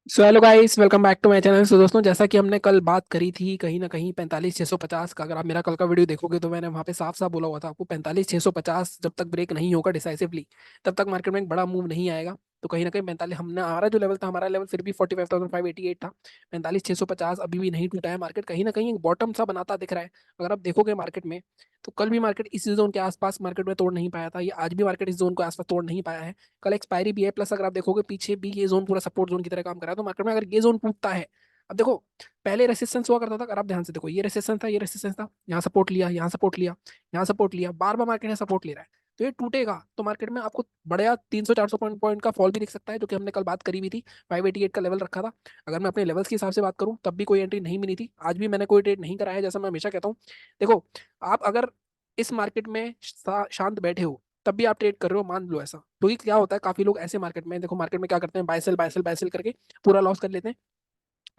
So hello guys, welcome back to my channel. So दोस्तों, जैसा कि हमने कल बात करी थी कहीं ना कहीं 45,650 का, अगर आप मेरा कल का वीडियो देखोगे तो मैंने वहां पे साफ साफ बोला हुआ था आपको 45,650 जब तक ब्रेक नहीं होगा डिसाइसिवली तब तक मार्केट में एक बड़ा मूव नहीं आएगा। तो कहीं ना कहीं 45 हमने हमारा जो लेवल था, हमारा लेवल फिर भी 45,588 था। 45,650 अभी भी नहीं टूटा है। मार्केट कहीं ना कहीं एक बॉटम सा बनाता दिख रहा है। अगर आप देखोगे मार्केट में, तो कल भी मार्केट इस जोन के आसपास मार्केट में तोड़ नहीं पाया था, ये आज भी मार्केट इस जोन के आसपास तोड़ नहीं पाया है। कल एक्सपायरी भी है, प्लस अगर आप देखोगे पीछे भी ये जोन पूरा सपोर्ट जोन की तरह काम कर रहा है। तो मार्केट में अगर ये जोन टूटता है, अब देखो, पहले रेसिस्टेंस हुआ करता था, अगर आप ध्यान से देखो, ये रेसिस्टेंस था, ये रेसिस्टेंस था, यहाँ सपोर्ट लिया, यहाँ सपोर्ट लिया, यहाँ सपोर्ट लिया, बार बार मार्केट ने सपोर्ट ले रहा है। तो ये टूटेगा तो मार्केट में आपको बढ़िया 300-400 पॉइंट का फॉल भी दिख सकता है, जो कि हमने कल बात करी हुई थी। 588 का लेवल रखा था। अगर मैं अपने लेवल्स के हिसाब से बात करूं, तब भी कोई एंट्री नहीं मिली थी, आज भी मैंने कोई ट्रेड नहीं कराया है, जैसा मैं हमेशा कहता हूं। देखो, आप अगर इस मार्केट में शांत बैठे हो, तब भी आप ट्रेड कर रहे हो, मान लो ऐसा। क्योंकि क्या होता है, काफी लोग ऐसे मार्केट में, देखो मार्केट में क्या करते हैं, buy sell buy sell buy sell करके पूरा लॉस कर लेते हैं।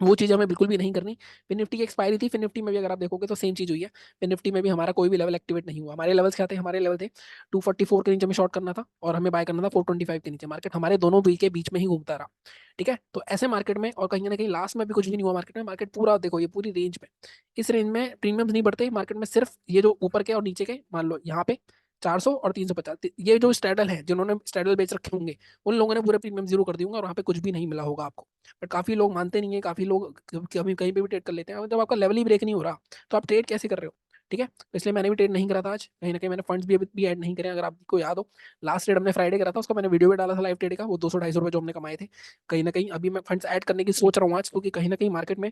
वो चीज हमें बिल्कुल भी नहीं करनी। फिर निफ्टी की एक्सपायरी थी, फिर निफ्टी में भी अगर आप देखोगे तो सेम चीज हुई है। फिर निफ्टी में भी हमारा कोई भी लेवल एक्टिवेट नहीं हुआ। हमारे लेवल्स क्या थे, हमारे लेवल थे 244 के नीचे में शॉर्ट करना था, और हमें बाय करना था 425 के नीचे। मार्केट हमारे दोनों बिल के बीच में ही घूमता रहा। ठीक है, तो ऐसे मार्केट में, और कहीं ना कहीं लास्ट में भी कुछ भी नहीं हुआ मार्केट में। मार्केट पूरा देखो, ये पूरी रेंज में, इस रेंज में प्रीमियम्स नहीं बढ़ते मार्केट में। सिर्फ ये जो ऊपर के और नीचे के, मान लो यहाँ पे 400 और 350, ये जो स्ट्रेडल है, जिन्होंने स्ट्रेडल बेच रखे होंगे, उन लोगों ने पूरे प्रीमियम जीरो कर दिए होंगे, और वहाँ पे कुछ भी नहीं मिला होगा आपको। बट काफी लोग मानते नहीं है, काफी लोग कभी कहीं पे भी ट्रेड कर लेते हैं। जब आपका लेवल ही ब्रेक नहीं हो रहा, तो आप ट्रेड कैसे कर रहे हो? ठीक है, तो इसलिए मैंने भी ट्रेड नहीं करा था आज। कहीं ना कहीं मैंने फंड्स भी अभी भी ऐड नहीं करे। अगर आपको याद हो, लास्ट ट्रेड हमने फ्राइडे करा था, उसका मैंने वीडियो भी डाला था लाइव ट्रेड का, वो 200-250 रुपए जो हमने कमाए थे। कहीं ना कहीं अभी मैं फंड्स ऐड करने की सोच रहा हूँ आज, क्योंकि कहीं ना कहीं मार्केट में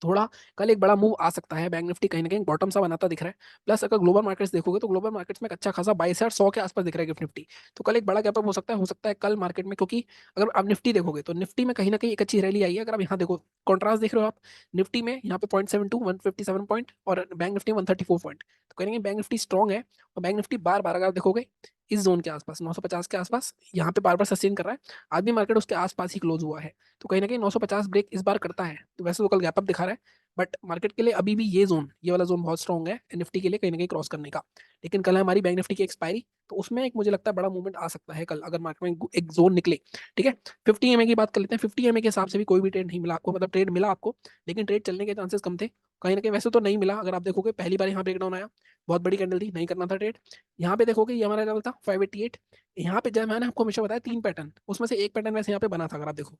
थोड़ा कल एक बड़ा मूव आ सकता है। बैंक निफ्टी कहीं ना कहीं बॉटम सा बनाता दिख रहा है। प्लस अगर ग्लोबल मार्केट्स देखोगे, तो ग्लोबल मार्केट्स में एक अच्छा खासा 22,100 के आसपास दिख रहा है गिफ्ट निफ्टी। तो कल एक बड़ा गैप अप हो सकता है कल मार्केट में, क्योंकि अगर आप निफ्टी देखोगे तो निफ्टी में कहीं ना कहीं एक अच्छी रैली आई है। अगर आप यहाँ देखो, कॉन्ट्रास्ट देख रहे हो आप, निफ्टी में यहाँ पे 0.72 157 पॉइंट, और बैंक निफ्टी 134 पॉइंट। तो कहीं ना कहीं बैंक निफ्टी स्ट्रॉग है। और बैंक निफ्टी बार बार अगर आप देखोगे, इस जोन के आसपास 950 के आसपास यहाँ पे बार बार सस्टेन कर रहा है। आज भी मार्केट उसके आसपास ही क्लोज हुआ है। तो कहीं ना कहीं 950 ब्रेक इस बार करता है, तो वैसे तो कल गैप अप दिखा रहा है। बट मार्केट के लिए अभी भी ये जोन, ये वाला जोन बहुत स्ट्रॉन्ग है निफ्टी के लिए कहीं ना कहीं क्रॉस करने का। लेकिन कल है हमारी बैंक निफ्टी की एक्सपायरी, तो उसमें एक मुझे लगता है बड़ा मूवमेंट आ सकता है कल, अगर मार्केट में एक जोन निकले। ठीक है, 50 एमए की बात कर लेते हैं। 50 एमए के हिसाब से भी कोई भी ट्रेड नहीं मिला आपको, मतलब ट्रेड मिला आपको, लेकिन ट्रेड चलने के चांसेस कम थे। कहीं ना कहीं वैसे तो नहीं मिला। अगर आप देखोगे, पहली बार यहाँ ब्रेकडाउन आया, बहुत बड़ी कैंडल थी, नहीं करना था ट्रेड। यहाँ पे देखोगे, ये हमारा लेवल था 588। यहाँ पे जब मैंने आपको हमेशा बताया 3 पैटर्न, उसमें से एक पैटर्न वैसे यहाँ पे बना था। अगर आप देखो,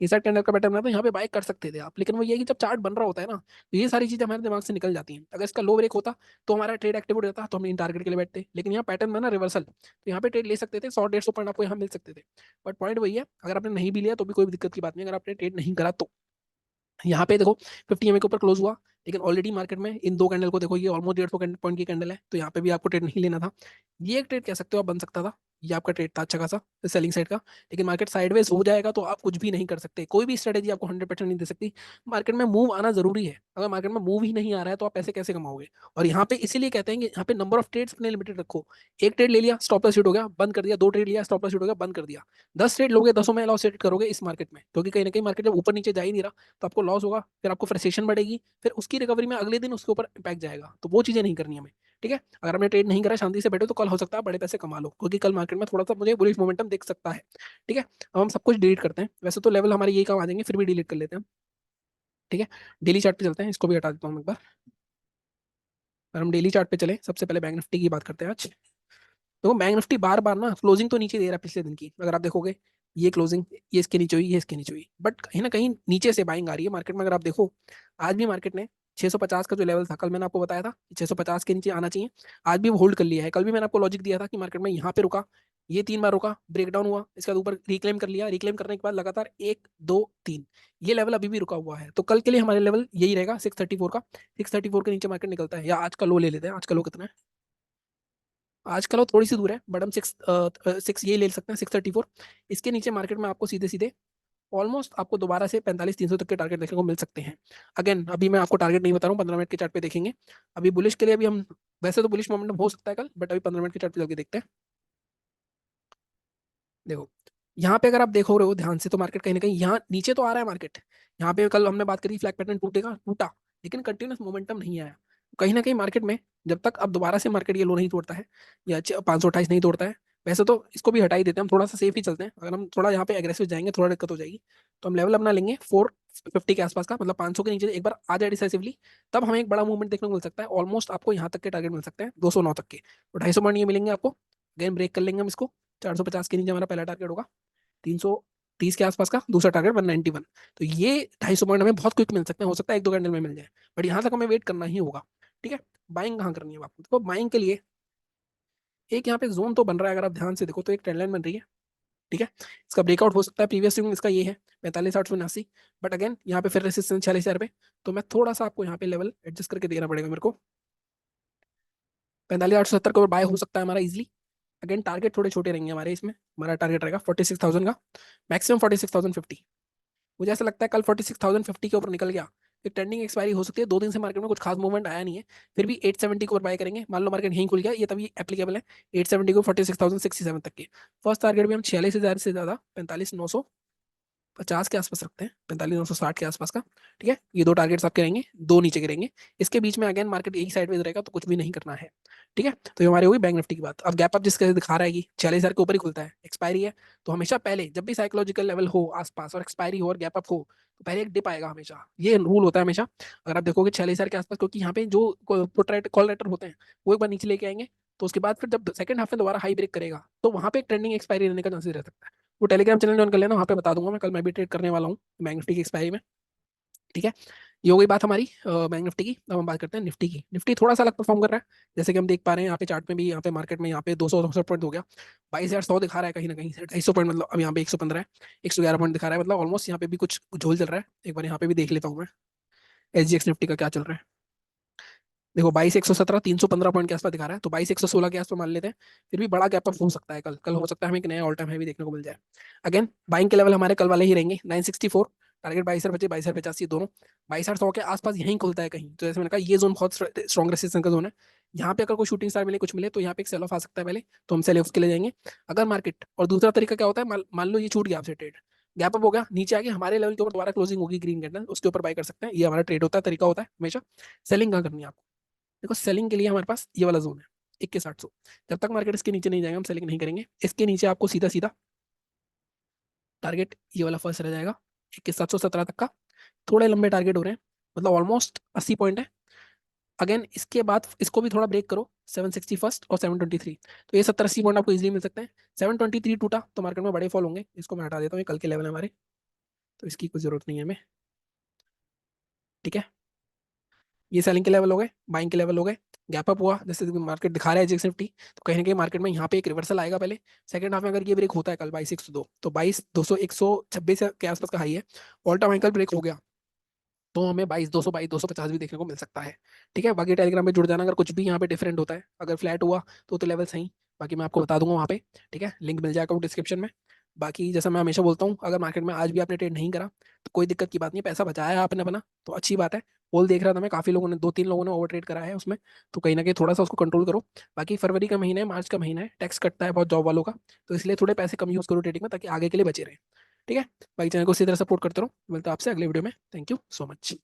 इस कैंडल का पैटर्न बना था, यहाँ पे बाय कर सकते थे आप। लेकिन वो ये कि जब चार्ट बन रहा होता है ना, तो ये सारी चीजें हमारे दिमाग से निकल जाती हैं। अगर इसका लो ब्रेक होता, तो हमारा ट्रेड एक्टिव हो जाता, तो हम इन टारगेट के लिए बैठते। लेकिन यहाँ पैटर्न में ना रिवर्सल, तो यहाँ पे ट्रेड ले सकते थे, 100-150 पॉइंट आपको यहाँ मिल सकते थे। बट पॉइंट वही है, अगर आपने नहीं भी लिया तो भी कोई दिक्कत की बात नहीं, अगर आपने ट्रेड नहीं करा तो। यहाँ पे देखो, 50 एमए के ऊपर क्लोज हुआ, लेकिन ऑलरेडी मार्केट में इन दो कैंडल को देखो, ये ऑलमोस्ट 150 पॉइंट की कैंडल है, तो यहाँ पे भी आपको ट्रेड नहीं लेना था। ये एक ट्रेड कह सकते हो आप, बन सकता था। ये आपका ट्रेड था अच्छा खासा सेलिंग साइड का। लेकिन मार्केट साइडवेज हो जाएगा तो आप कुछ भी नहीं कर सकते, कोई भी स्ट्रेटेजी आपको 100% नहीं दे सकती। मार्केट में मूव आना जरूरी है। अगर मार्केट में मूव ही नहीं आ रहा है, तो आप पैसे कैसे कमाओगे? और यहाँ पे इसीलिए कहते हैं कि यहाँ पे नंबर ऑफ ट्रेड्स अपने लिमिटेड रखो। एक ट्रेड ले लिया, स्टॉप लॉस हिट हो गया, बंद कर दिया। दो ट्रेड लिया, स्टॉप लॉस हिट हो गया, बंद कर दिया। 10 ट्रेड लोगे, 10 में लॉस हिट करोगे इस मार्केट में, क्योंकि कहीं ना कहीं मार्केट जब ऊपर नीचे जा ही नहीं रहा, तो आपको लॉस होगा, फिर आपको फ्रस्ट्रेशन बढ़ेगी, फिर उसकी रिकवरी में अगले दिन उसके ऊपर इम्पैक्ट जाएगा। तो वो चीजें नहीं करनी हमें। ठीक है, अगर हमने ट्रेड नहीं करा, शांति से बैठो, तो कल हो सकता है बड़े पैसे कमा लो, क्योंकि कल मार्केट में थोड़ा सा मुझे बुलिश मोमेंटम दिख सकता है। ठीक है, अब हम सब कुछ डिलीट करते हैं। वैसे तो लेवल हमारे यही काम आ जाएंगे, फिर भी डिलीट कर लेते हैं। ठीक है, डेली चार्ट पे चलते हैं, इसको भी हटा देता हूँ एक बार। अगर हम डेली चार्ट पे चले, सबसे पहले बैंक निफ्टी की बात करते हैं आज। देखो, बैंक निफ्टी बार बार ना क्लोजिंग तो नीचे दे रहा है पिछले दिन की, अगर आप देखोगे, ये क्लोजिंग, ये इसके नीचे हुई, ये इसके नीचे हुई, बट कहीं ना कहीं नीचे से बाइंग आ रही है मार्केट में। अगर आप देखो, आज भी मार्केट ने 650 का जो लेवल था, कल मैंने आपको बताया था 650 के नीचे आना चाहिए, आज भी वो होल्ड कर लिया है। कल भी मैंने आपको लॉजिक दिया था कि मार्केट में यहाँ पे रुका, ये 3 बार रुका, ब्रेकडाउन हुआ, इसके बाद ऊपर रिक्लेम कर लिया, रिक्लेम करने के बाद लगातार 1 2 3, ये लेवल अभी भी रुका हुआ है। तो कल के लिए हमारे लेवल यही रहेगा 634 का। 634 के नीचे मार्केट निकलता है, या आज का लो ले लेते हैं। आज का लो कितना है? आज कल वो थोड़ी सी दूर है, बट हम सिक्स सिक्स ये ले सकते हैं, 634। इसके नीचे मार्केट में आपको सीधे सीधे ऑलमोस्ट आपको दोबारा से 45-300 तक के टारगेट देखने को मिल सकते हैं। अगेन, अभी मैं आपको टारगेट नहीं बता रहा हूँ, 15 मिनट के चार्ट पे देखेंगे। अभी बुलिश के लिए अभी हम, वैसे तो बुलिश मोमेंटम हो सकता है कल, बट अभी 15 मिनट के चार्ट पे चल के देखते हैं। देखो, यहाँ पे अगर आप देखो रहे हो ध्यान से, तो मार्केट कहीं ना कहीं यहाँ नीचे तो आ रहा है मार्केट। यहाँ पे कल हमने बात करी फ्लैग पैटर्न टूटेगा, टूटा, लेकिन कंटिन्यूस मोमेंटम नहीं आया। कहीं ना कहीं मार्केट में, जब तक अब दोबारा से मार्केट ये लो नहीं तोड़ता है, या 528 नहीं तोड़ता है, वैसे तो इसको भी हटा ही देते हैं, हम थोड़ा सा सेफ ही चलते हैं। अगर हम थोड़ा यहाँ पे एग्रेसिव जाएंगे थोड़ा दिक्कत हो जाएगी। तो हम लेवल अपना लेंगे 450 के आसपास का, मतलब 500 के नीचे एक बार आ जाए डिसाइसिवली, तब हमें एक बड़ा मूवमेंट देखने को मिल सकता है। ऑलमोस्ट आपको यहाँ तक के टारगेट मिल सकते हैं 209 तक के, तो 250 पॉइंट ये मिलेंगे आपको। अगेन ब्रेक कर लेंगे हम इसको, 450 के नीचे हमारा पहला टारगेट होगा, 330 के आसपास का दूसरा टारगेट 191। तो ये 250 पॉइंट हमें बहुत क्विक मिल सकते हैं, हो सकता है एक दो कैंडल में मिल जाए, बट यहाँ तक हमें वेट करना ही होगा। ठीक है। बाइंग कहाँ करनी है आपको, तो बाइंग के लिए एक यहाँ पे जोन तो बन रहा है, अगर आप ध्यान से देखो तो एक ट्रेंड लाइन बन रही है। ठीक है। इसका ब्रेकआउट हो सकता है, प्रीवियस स्विंग इसका ये है 45,879, बट अगेन यहाँ पे फिर रेसिस्टेंस 46,000 पे। तो मैं थोड़ा सा आपको यहाँ पे लेवल एडजस्ट करके देना पड़ेगा मेरे को, 45,870 के ऊपर बाय हो सकता है हमारा इजिली। अगेन टारगेट थोड़े छोटे रहेंगे हमारे इसमें, हमारा टारगेट रहेगा 46,000 का, मैक्सिमम 46,050। मुझे ऐसा लगता है कल 46,050 के ऊपर निकल गया, एक ट्रेंडिंग एक्सपायरी हो सकती है। 2 दिन से मार्केट में कुछ खास मूवमेंट आया नहीं है, फिर भी 870 के ऊपर बाय करेंगे। मान लो मार्केट यहीं खुल गया, ये तभी एप्लीकेबल है 870 को 46,067 तक के। फर्स्ट टारगेट भी हम 46,000 से ज्यादा 45,950 के आसपास रखते हैं, 45,960 के आसपास का। ठीक है, ये दो टारगेट्स आपके रहेंगे, दो नीचे के रहेंगे। इसके बीच में अगेन मार्केट यही साइडवेज रहेगा, तो कुछ भी नहीं करना है। ठीक है, तो ये हमारी हुई बैंक निफ्टी की बात। अब गैप अप जिसके दिखा रहा है कि 46,000 के ऊपर ही खुलता है, एक्सपायरी है, तो हमेशा पहले जब भी साइकोलॉजिकल लेवल हो आसपास और एक्सपायरी हो और गैप अप हो, तो पहले एक डिप आएगा हमेशा, ये रूल होता है हमेशा। अगर आप देखोगे 46,000 के आसपास, क्योंकि यहाँ पे जो कॉल राइटर होते हैं वो एक बार नीचे लेके आएंगे, तो उसके बाद फिर जब सेकंड हाफ में दोबारा हाई ब्रेक करेगा, तो वहां पे एक ट्रेंडिंग एक्सपायरी रहने का चांसेस रह सकता है। वो टेलीग्राम चैनल ज्वाइन कर लेना, वहाँ पे बता दूंगा मैं, कल मैं भी ट्रेड करने वाला हूँ बैंक निफ्टी की एक्सपायरी में। ठीक है, ये हो गई बात हमारी बैंक निफ्टी की। अब हम बात करते हैं निफ्टी की। निफ्टी थोड़ा सा अलग परफॉर्म कर रहा है, जैसे कि हम देख पा रहे हैं यहाँ पे चार्ट में भी, यहाँ पे मार्केट में यहाँ पे 200 पॉइंट हो गया, 22,100 दिखा रहा है कहीं ना कहीं से 250 पॉइंट, मतलब अब यहाँ पे 115 है, 111 पॉइंट दिखा रहा है, मतलब ऑलमोस्ट यहाँ पे भी कुछ झोल चल रहा है। एक बार यहाँ पे भी देख लेता हूँ मैं SGX निफ्टी का क्या चल रहा है। देखो 22,117 315 पॉइंट के आसपास दिखा रहा है, तो 22,116 के आसपास मान लेते हैं। फिर भी बड़ा गैप अप हो सकता है कल, कल हो सकता है हमें एक नया ऑल टाइम हाई भी देखने को मिल जाए। अगेन बाइंग के लेवल हमारे कल वाले ही रहेंगे 964, टारगेट 22,000 22,085 दोनों, 22,100 के आसपास यहीं खुलता है कहीं। तो जैसे मैंने कहा ये जोन बहुत स्ट्रॉन्ग रेसिस्टेंस का जोन है। यहाँ पे अगर कोई शूटिंग स्टार मिले कुछ मिले, तो यहाँ पे एक सेल ऑफ आ सकता है पहले, तो हम सेल ऑफ के लिए जाएंगे। अगर मार्केट, और दूसरा तरीका क्या होता है, मान लो ये छूट गया आपसे ट्रेड, गैप अप हो गया नीचे आके हमारे लेवल के ऊपर दोबारा क्लोजिंग होगी ग्रीन कैंडल, उसके ऊपर बाय कर सकते हैं। ये हमारा ट्रेड होता है, तरीका होता है हमेशा। सेलिंग कहाँ करनी है आपको, देखो सेलिंग के लिए हमारे पास ये वाला जोन है 21,800, जब तक मार्केट इसके नीचे नहीं जाएगा हम सेलिंग नहीं करेंगे। इसके नीचे आपको सीधा सीधा टारगेट ये वाला फर्स्ट रह जाएगा 21,717 तक का। थोड़े लंबे टारगेट हो रहे हैं, मतलब ऑलमोस्ट 80 पॉइंट है। अगेन इसके बाद इसको भी थोड़ा ब्रेक करो 760 फर्स्ट और 723, तो ये 70-80 पॉइंट आपको इजीली मिल सकते हैं। 723 टूटा तो मार्केट में बड़े फॉल होंगे, इसको मैं हटा देता हूँ, ये कल के लेवल है हमारे, तो इसकी कोई जरूरत नहीं है हमें। ठीक है, ये सेलिंग के लेवल हो गए, बाइंग के लेवल हो गए। गैप अप हुआ जैसे मार्केट दिखा रहा है जिक्स निफ्टी, तो कहीं ना कहीं मार्केट में यहाँ पे एक रिवर्सल आएगा पहले। सेकंड हाफ में अगर ये ब्रेक होता है कल 22,102, तो 22,200 126 के आसपास का हाई है, ऑल टाइम हाई कल ब्रेक हो गया, तो हमें 22,200 22,250 भी देखने को मिल सकता है। ठीक है, बाकी टेलीग्राम में जुड़ जाना अगर कुछ भी यहाँ पे डिफरेंट होता है, अगर फ्लैट हुआ तो लेवल सही, बाकी मैं आपको बता दूंगा वहाँ पे। ठीक है, लिंक मिल जाएगा डिस्क्रिप्शन में। बाकी जैसा मैं हमेशा बोलता हूँ, अगर मार्केट में आज भी आपने ट्रेड नहीं करा तो कोई दिक्कत की बात नहीं है, पैसा बचाया है आपने अपना, तो अच्छी बात है। पोल देख रहा था मैं, काफी लोगों ने, 2-3 लोगों ने ओवर ट्रेड करा है उसमें, तो कहीं ना कहीं थोड़ा सा उसको कंट्रोल करो। बाकी फरवरी का महीना है, मार्च का महीना है, टैक्स कटता है बहुत जॉब वालों का, तो इसलिए थोड़े पैसे कम यूज करो ट्रेडिंग में, ताकि आगे के लिए बचे रहे। ठीक है, बाकी चैनल को इसी तरह सपोर्ट करते रहो। मिलता है आपसे अगले वीडियो में, थैंक यू सो मच।